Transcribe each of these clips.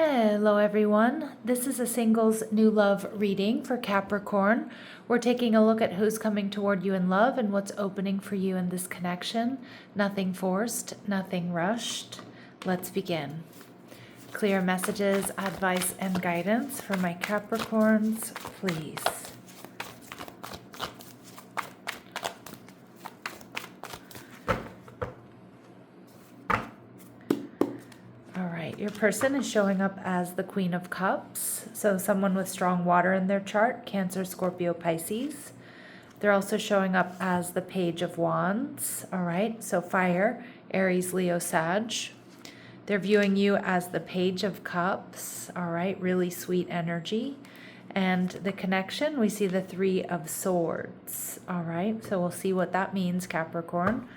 Hello everyone, this is a singles new love reading for Capricorn. We're taking a look at who's coming toward you in love and what's opening for you in this connection. Nothing forced, nothing rushed. Let's begin. Clear messages, advice, and guidance for my Capricorns, please. Your person is showing up as the Queen of Cups, so someone with strong water in their chart, Cancer, Scorpio, Pisces. They're also showing up as the Page of Wands, all right, so fire, Aries, Leo, Sag. They're viewing you as the Page of Cups, all right, really sweet energy. And the connection, we see the Three of Swords, all right, so we'll see what that means, Capricorn.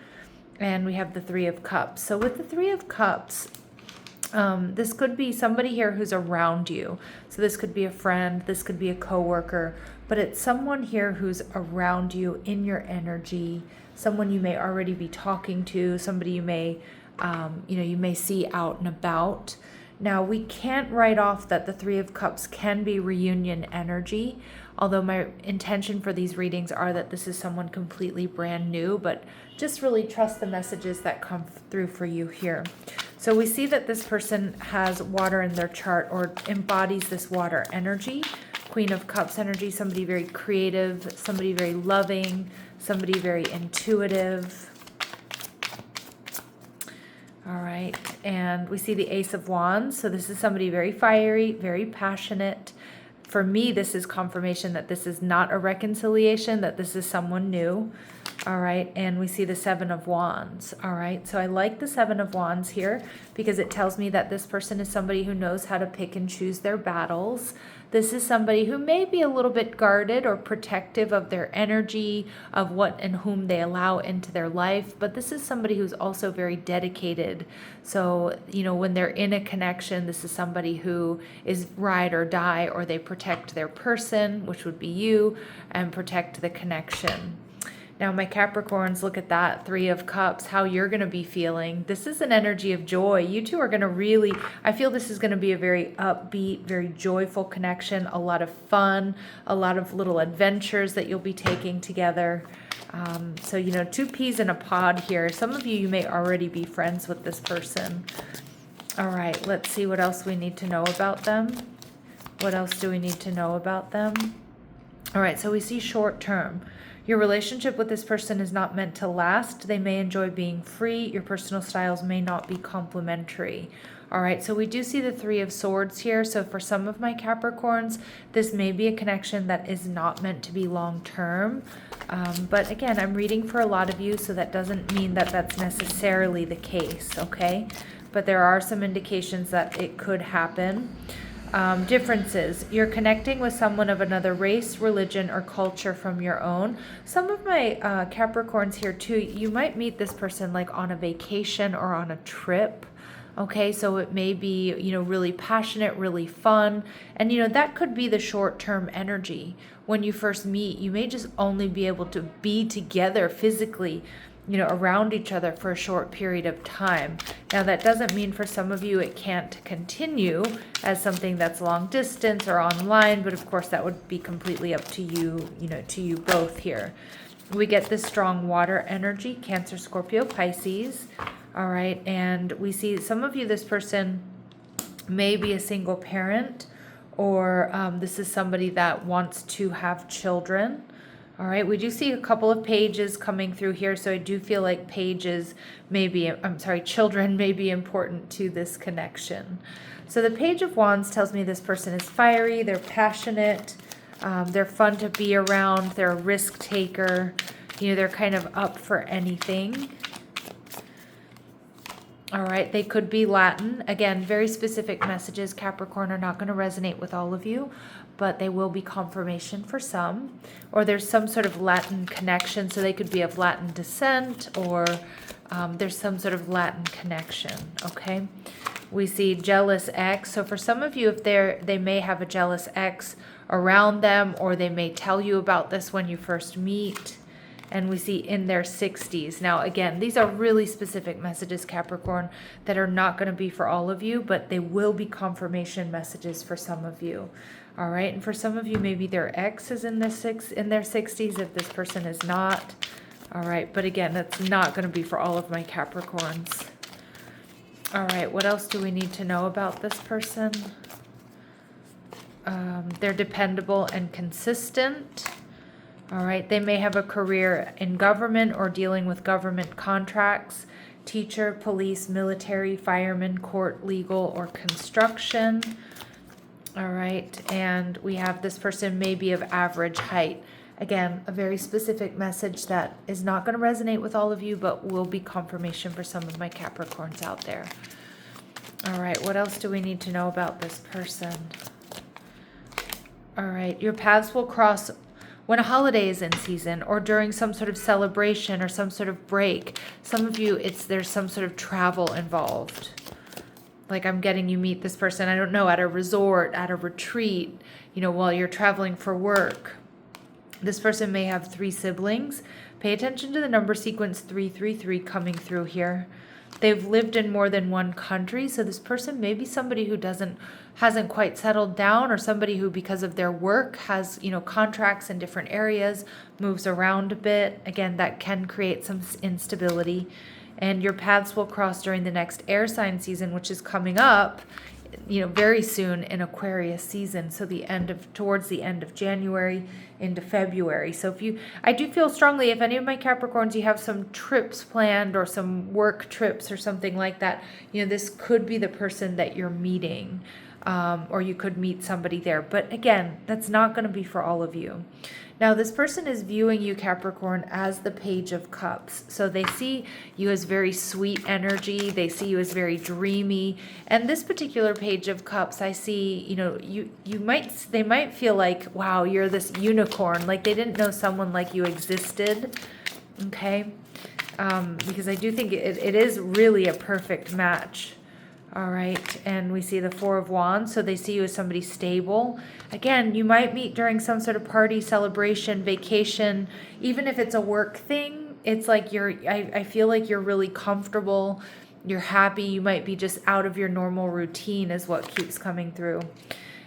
And we have the Three of Cups. So with the Three of Cups, this could be somebody here who's around you. So this could be a friend, this could be a coworker, but it's someone here who's around you in your energy, someone you may already be talking to, somebody you may, you may see out and about. Now, we can't write off that the Three of Cups can be reunion energy, although my intention for these readings are that this is someone completely brand new, but just really trust the messages that come through for you here. So we see that this person has water in their chart or embodies this water energy, Queen of Cups energy, somebody very creative, somebody very loving, somebody very intuitive. All right, and we see the Ace of Wands. So this is somebody very fiery, very passionate. For me, this is confirmation that this is not a reconciliation, that this is someone new. All right, and we see the Seven of Wands. All right, so I like the Seven of Wands here because it tells me that this person is somebody who knows how to pick and choose their battles. This is somebody who may be a little bit guarded or protective of their energy, of what and whom they allow into their life, but this is somebody who's also very dedicated. So, when they're in a connection, this is somebody who is ride or die, or they protect their person, which would be you, and protect the connection. Now, my Capricorns, look at that, Three of Cups, how you're going to be feeling. This is an energy of joy. You two are going to really, I feel this is going to be a very upbeat, very joyful connection, a lot of fun, a lot of little adventures that you'll be taking together. So, two peas in a pod here. Some of you may already be friends with this person. All right, let's see what else we need to know about them. What else do we need to know about them? All right, so we see short term. Your relationship with this person is not meant to last. They may enjoy being free. Your personal styles may not be complementary. All right, so we do see the Three of Swords here. So for some of my Capricorns, this may be a connection that is not meant to be long-term. But again, I'm reading for a lot of you, so that doesn't mean that that's necessarily the case, okay? But there are some indications that it could happen. Differences. You're connecting with someone of another race, religion, or culture from your own. Some of my Capricorns here too, you might meet this person like on a vacation or on a trip. Okay, so it may be, really passionate, really fun. And, that could be the short-term energy. When you first meet, you may just only be able to be together physically, around each other for a short period of time. Now, that doesn't mean for some of you it can't continue as something that's long distance or online, but of course that would be completely up to you, to you both here. We get this strong water energy, Cancer, Scorpio, Pisces. All right, and we see some of you, this person may be a single parent, or this is somebody that wants to have children. All right, we do see a couple of pages coming through here, so I do feel like children may be important to this connection. So the Page of Wands tells me this person is fiery, they're passionate, they're fun to be around, they're a risk taker, they're kind of up for anything. All right, they could be Latin. Again, very specific messages, Capricorn, are not going to resonate with all of you, but they will be confirmation for some. Or there's some sort of Latin connection, so they could be of Latin descent, or there's some sort of Latin connection, okay? We see jealous ex. So for some of you, if they may have a jealous ex around them, or they may tell you about this when you first meet. and we see in their 60s. Now, again, these are really specific messages, Capricorn, that are not going to be for all of you, but they will be confirmation messages for some of you. All right, and for some of you, maybe their ex is in their 60s, if this person is not. All right, but again, that's not going to be for all of my Capricorns. All right, what else do we need to know about this person? They're dependable and consistent. All right, they may have a career in government or dealing with government contracts, teacher, police, military, fireman, court, legal, or construction. All right, and we have this person may be of average height. Again, a very specific message that is not going to resonate with all of you, but will be confirmation for some of my Capricorns out there. All right, what else do we need to know about this person? All right, your paths will cross when a holiday is in season or during some sort of celebration or some sort of break. Some of you, there's some sort of travel involved. Like I'm getting you meet this person, I don't know, at a resort, at a retreat, while you're traveling for work. This person may have 3 siblings. Pay attention to the number sequence 333 coming through here. They've lived in more than one country, so this person may be somebody who hasn't quite settled down, or somebody who, because of their work, has contracts in different areas, moves around a bit. Again, that can create some instability. And your paths will cross during the next air sign season, which is coming up, very soon in Aquarius season. So towards the end of January into February. So I do feel strongly, if any of my Capricorns, you have some trips planned or some work trips or something like that, this could be the person that you're meeting, or you could meet somebody there. But again, that's not going to be for all of you. Now, this person is viewing you, Capricorn, as the Page of Cups. So they see you as very sweet energy. They see you as very dreamy. And this particular Page of Cups, I see, they might feel like, wow, you're this unicorn. Like they didn't know someone like you existed. Okay? Because I do think it is really a perfect match. All right, and we see the 4 of Wands, so they see you as somebody stable. Again, you might meet during some sort of party, celebration, vacation. Even if it's a work thing, it's like I feel like you're really comfortable, you're happy, you might be just out of your normal routine is what keeps coming through.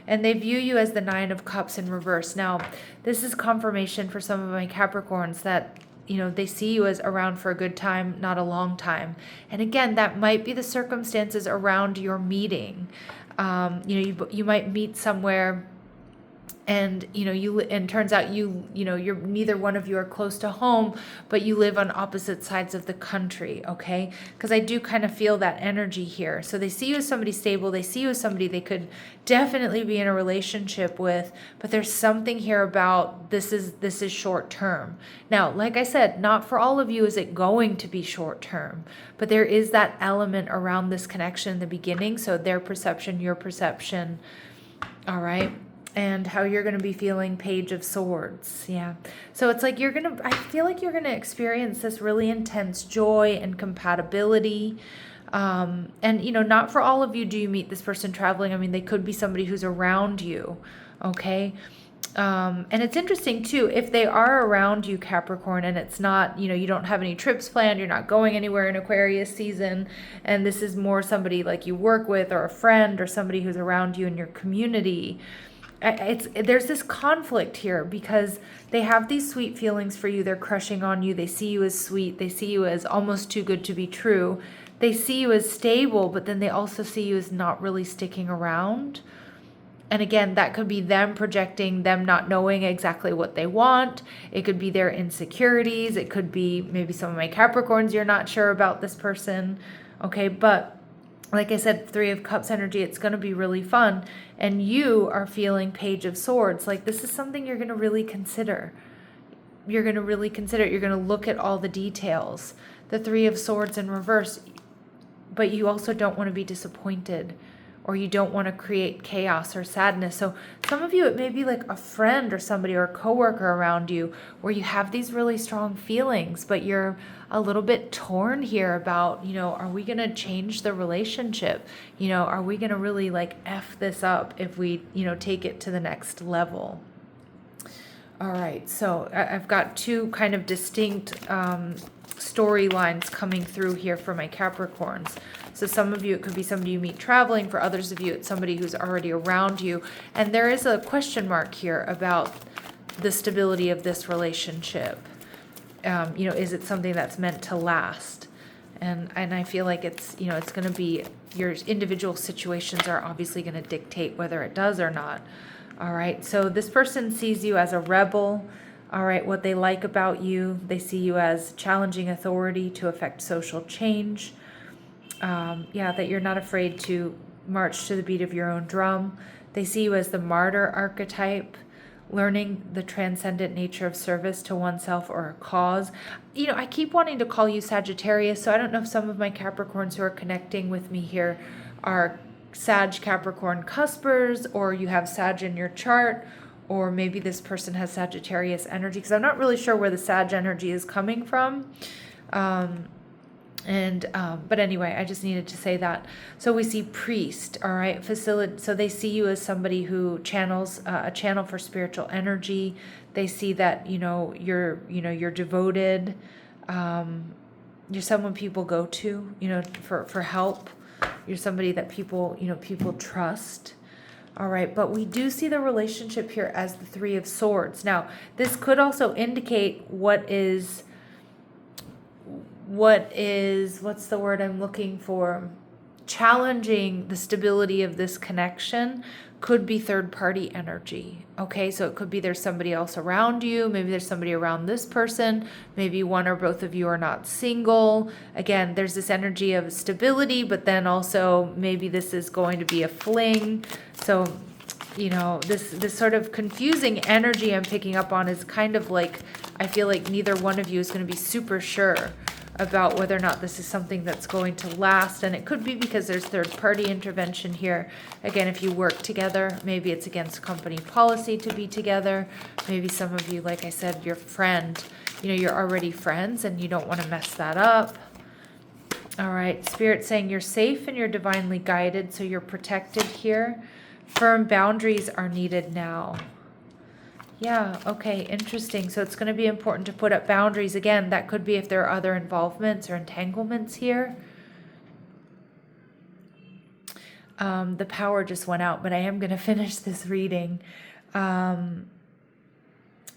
And they view you as the 9 of Cups in reverse. Now, this is confirmation for some of my Capricorns that they see you as around for a good time, not a long time. And again, that might be the circumstances around your meeting. You might meet somewhere and and turns out you're neither one of you are close to home, but you live on opposite sides of the country. Okay, because I do kind of feel that energy here. So they see you as somebody stable, they see you as somebody they could definitely be in a relationship with, but there's something here about this is short term. Now, like I said, not for all of you is it going to be short term, but there is that element around this connection in the beginning. So their perception, your perception. All right. And how you're going to be feeling, Page of Swords. Yeah. So it's like I feel like you're going to experience this really intense joy and compatibility. And, not for all of you do you meet this person traveling. I mean, they could be somebody who's around you. Okay. And it's interesting too, if they are around you, Capricorn, and it's not, you don't have any trips planned, you're not going anywhere in Aquarius season, and this is more somebody like you work with or a friend or somebody who's around you in your community. There's this conflict here because they have these sweet feelings for you. They're crushing on you. They see you as sweet. They see you as almost too good to be true. They see you as stable, but then they also see you as not really sticking around. And again, that could be them projecting, them not knowing exactly what they want. It could be their insecurities. It could be maybe some of my Capricorns, you're not sure about this person. Okay, but like I said, 3 of Cups energy, it's going to be really fun. And you are feeling Page of Swords. Like this is something you're going to really consider. You're going to really consider it. You're going to look at all the details. The 3 of Swords in reverse. But you also don't want to be disappointed, or you don't want to create chaos or sadness. So some of you, it may be like a friend or somebody or a coworker around you where you have these really strong feelings, but you're a little bit torn here about, are we going to change the relationship? Are we going to really like F this up if we, take it to the next level? All right, so I've got two kind of distinct storylines coming through here for my Capricorns. So some of you, it could be somebody you meet traveling. For others of you, it's somebody who's already around you. And there is a question mark here about the stability of this relationship. You know, is it something that's meant to last? And I feel like it's, you know, it's going to be, your individual situations are obviously going to dictate whether it does or not. All right, so this person sees you as a rebel. All right, what they like about you, they see you as challenging authority to affect social change. Yeah, that you're not afraid to march to the beat of your own drum. They see you as the martyr archetype, learning the transcendent nature of service to oneself or a cause. You know, I keep wanting to call you Sagittarius, so I don't know if some of my Capricorns who are connecting with me here are Sag Capricorn cuspers, or you have Sag in your chart, or maybe this person has Sagittarius energy, because I'm not really sure where the Sag energy is coming from. But anyway, I just needed to say that. So we see priest, all right, so they see you as somebody who channels a channel for spiritual energy. They see that, you're devoted. You're someone people go to, for help. You're somebody that people trust. All right, but we do see the relationship here as the Three of Swords. Now, this could also indicate what's the word I'm looking for? Challenging the stability of this connection could be third party energy. Okay, so it could be there's somebody else around you. Maybe there's somebody around this person. Maybe one or both of you are not single. Again, there's this energy of stability, but then also maybe this is going to be a fling. So, this sort of confusing energy I'm picking up on is kind of like, I feel like neither one of you is going to be super sure about whether or not this is something that's going to last. And it could be because there's third-party intervention here. Again, if you work together, maybe it's against company policy to be together. Maybe some of you, like I said, your friend, you're already friends and you don't want to mess that up. All right, Spirit saying you're safe and you're divinely guided, so you're protected here. Firm boundaries are needed now. Yeah, okay, interesting. So it's going to be important to put up boundaries. Again, that could be if there are other involvements or entanglements here. The power just went out, but I am going to finish this reading.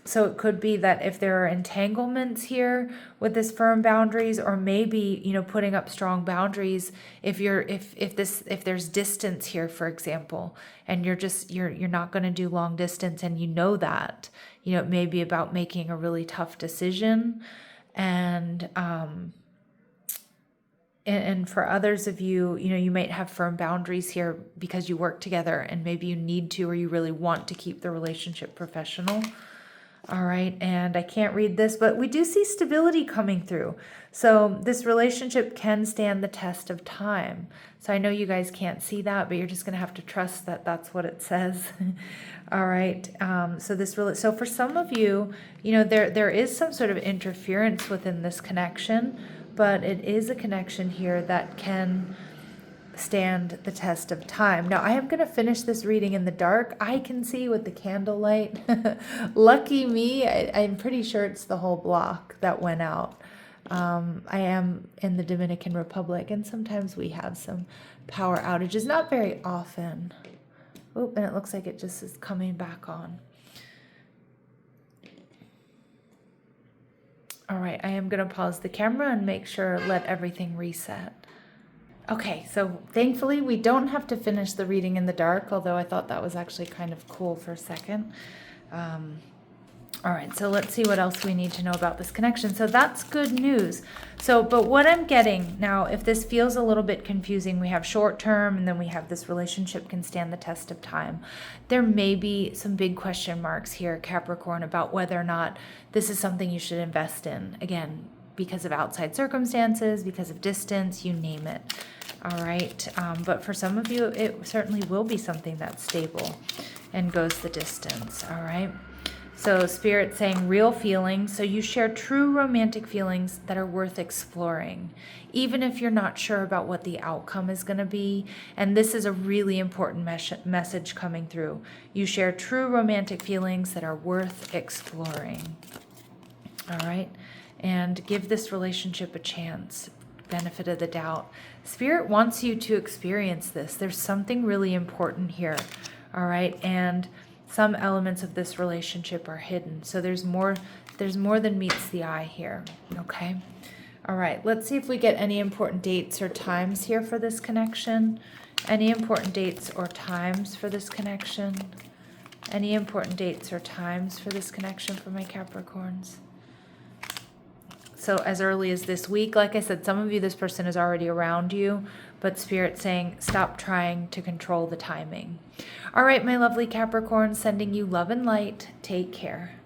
So it could be that if there are entanglements here with this firm boundaries, or maybe, putting up strong boundaries if there's distance here, for example, and you're not going to do long distance, and that, it may be about making a really tough decision. And for others of you, you might have firm boundaries here because you work together and maybe you need to, or you really want to keep the relationship professional. All right, and I can't read this, but we do see stability coming through. So this relationship can stand the test of time. So I know you guys can't see that, but you're just going to have to trust that that's what it says. All right, so for some of you, there is some sort of interference within this connection, but it is a connection here that can stand the test of time. Now, I am going to finish this reading in the dark. I can see with the candlelight. Lucky me, I'm pretty sure it's the whole block that went out. I am in the Dominican Republic, and sometimes we have some power outages. Not very often. Oop, and it looks like it just is coming back on. All right, I am going to pause the camera and make sure, let everything reset. Okay, so thankfully we don't have to finish the reading in the dark, although I thought that was actually kind of cool for a second. All right, so let's see what else we need to know about this connection. So that's good news. But what I'm getting now, if this feels a little bit confusing, we have short term and then we have this relationship can stand the test of time. There may be some big question marks here, Capricorn, about whether or not this is something you should invest in. Again, because of outside circumstances, because of distance, you name it. All right, but for some of you, it certainly will be something that's stable and goes the distance. All right. So Spirit saying real feelings. So you share true romantic feelings that are worth exploring, even if you're not sure about what the outcome is going to be. And this is a really important message coming through. You share true romantic feelings that are worth exploring. All right. And give this relationship a chance. Benefit of the doubt. Spirit wants you to experience this. There's something really important here. All right. And some elements of this relationship are hidden. So there's more than meets the eye here. Okay. All right. Let's see if we get any important dates or times here for this connection. Any important dates or times for this connection? Any important dates or times for this connection for my Capricorns? So as early as this week, like I said, some of you, this person is already around you, but Spirit saying, stop trying to control the timing. All right, my lovely Capricorn, sending you love and light. Take care.